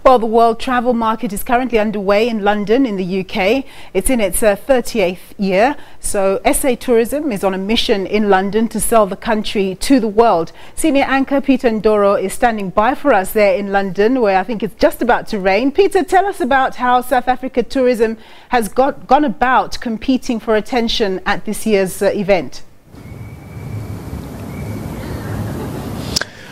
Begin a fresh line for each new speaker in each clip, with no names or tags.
Well, the world travel market is currently underway in London in the UK. It's in its 38th year. So SA Tourism is on a mission in London to sell the country to the world. Senior anchor Peter Ndoro is standing by for us there in London, where I think it's just about to rain. Peter, tell us about how South Africa tourism has gone about competing for attention at this year's event.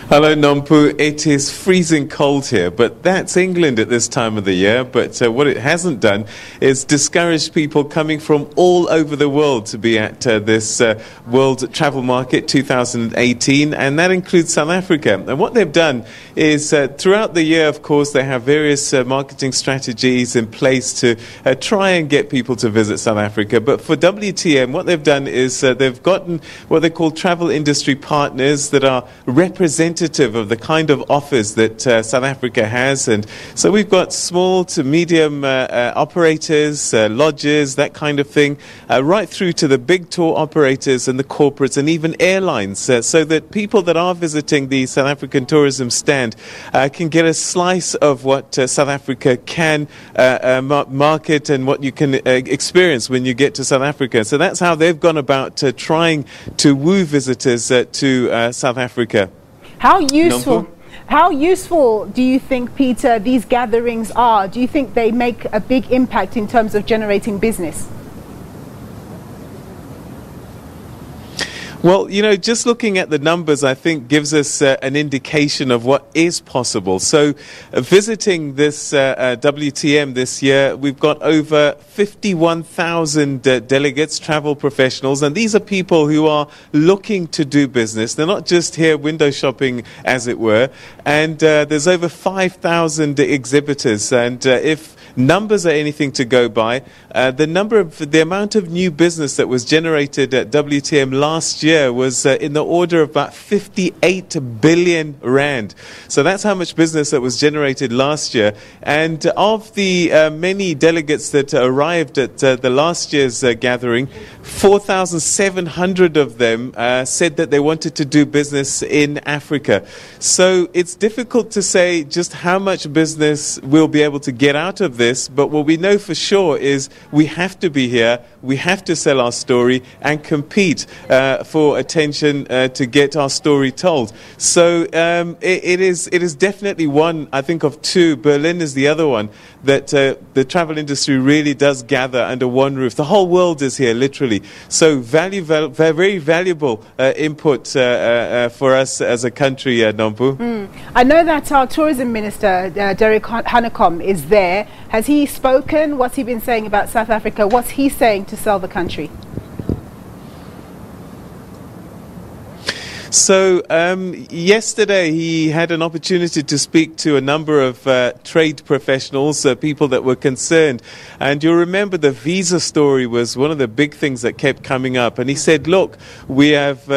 Hello Nompu, it is freezing cold here, but that's England at this time of the year. But what it hasn't done is discourage people coming from all over the world to be at this World Travel Market 2018, and that includes South Africa. And what they've done is throughout the year, of course, they have various marketing strategies in place to try and get people to visit South Africa. But for WTM, what they've done is they've gotten what they call travel industry partners that are representative of the kind of offers that South Africa has. And so we've got small to medium operators, lodges, that kind of thing, right through to the big tour operators and the corporates and even airlines, so that people that are visiting the South African tourism stand can get a slice of what South Africa can market and what you can experience when you get to South Africa. So that's how they've gone about trying to woo visitors to South Africa.
How useful do you think, Peter, these gatherings are? Do you think they make a big impact in terms of generating business?
Well, you know, just looking at the numbers, I think, gives us an indication of what is possible. So, visiting this WTM this year, we've got over 51,000 delegates, travel professionals, and these are people who are looking to do business. They're not just here window shopping, as it were. And there's over 5,000 exhibitors. And if numbers are anything to go by, the amount of new business that was generated at WTM last year was in the order of about 58 billion rand. So that's how much business that was generated last year. And of the many delegates that arrived at the last year's gathering, 4,700 of them said that they wanted to do business in Africa. So it's difficult to say just how much business we'll be able to get out of this, but what we know for sure is we have to be here, we have to sell our story and compete for attention to get our story told. So it is definitely one, I think, of two. Berlin is the other one, that the travel industry really does gather under one roof. The whole world is here, literally. So very valuable input for us as a country, Nompu.
I know that our tourism minister, Derek Hanekom, is there. Has he spoken? What's he been saying about South Africa? What's he saying to sell the country?
So yesterday he had an opportunity to speak to a number of trade professionals, people that were concerned. And you'll remember the visa story was one of the big things that kept coming up. And he said, look, we have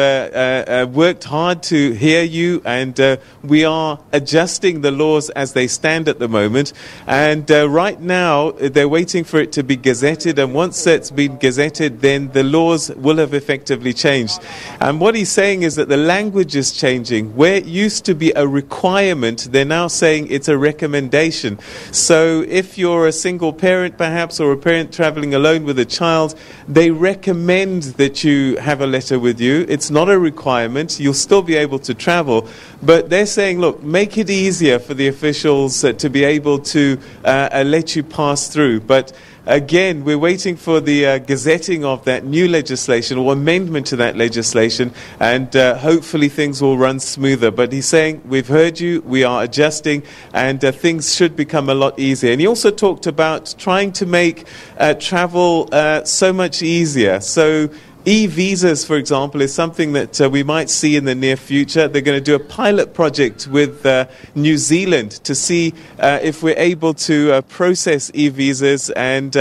worked hard to hear you, and we are adjusting the laws as they stand at the moment. And right now they're waiting for it to be gazetted. And once that's been gazetted, then the laws will have effectively changed. And what he's saying is that the language is changing. Where it used to be a requirement, they're now saying it's a recommendation. So if you're a single parent perhaps, or a parent traveling alone with a child, they recommend that you have a letter with you. It's not a requirement. You'll still be able to travel, but they're saying, look, make it easier for the officials to be able to let you pass through. But again, we're waiting for the gazetting of that new legislation or amendment to that legislation, and hopefully things will run smoother. But he's saying, we've heard you, we are adjusting, and things should become a lot easier. And he also talked about trying to make travel so much easier. So e-visas, for example, is something that we might see in the near future. They're going to do a pilot project with New Zealand to see if we're able to process e-visas and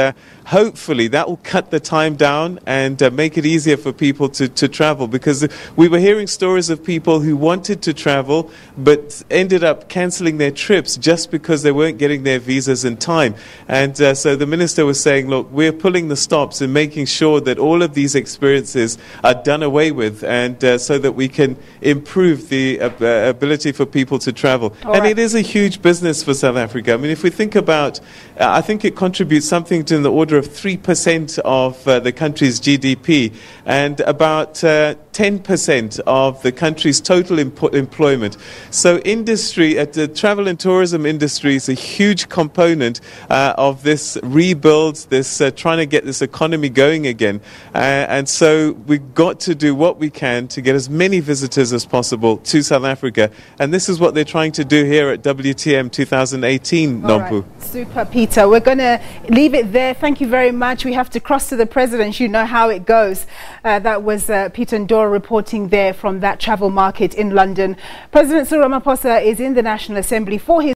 hopefully that will cut the time down and make it easier for people to travel, because we were hearing stories of people who wanted to travel but ended up cancelling their trips just because they weren't getting their visas in time. And so the minister was saying, look, we're pulling the stops and making sure that all of these experiences are done away with, and so that we can improve the ability for people to travel. And it is a huge business for South Africa. I mean, if we think about, I think it contributes something to in the order of 3% of the country's GDP, and about 10% of the country's total employment. So industry, the travel and tourism industry is a huge component of this rebuild, this trying to get this economy going again. And so we've got to do what we can to get as many visitors as possible to South Africa. And this is what they're trying to do here at WTM 2018, Nompu.
Right. Super, Peter. We're going to leave it there. Thank you very much. We have to cross to the president. You know how it goes. That was Peter Ndoro reporting there from that travel market in London. President Cyril Ramaphosa is in the National Assembly for his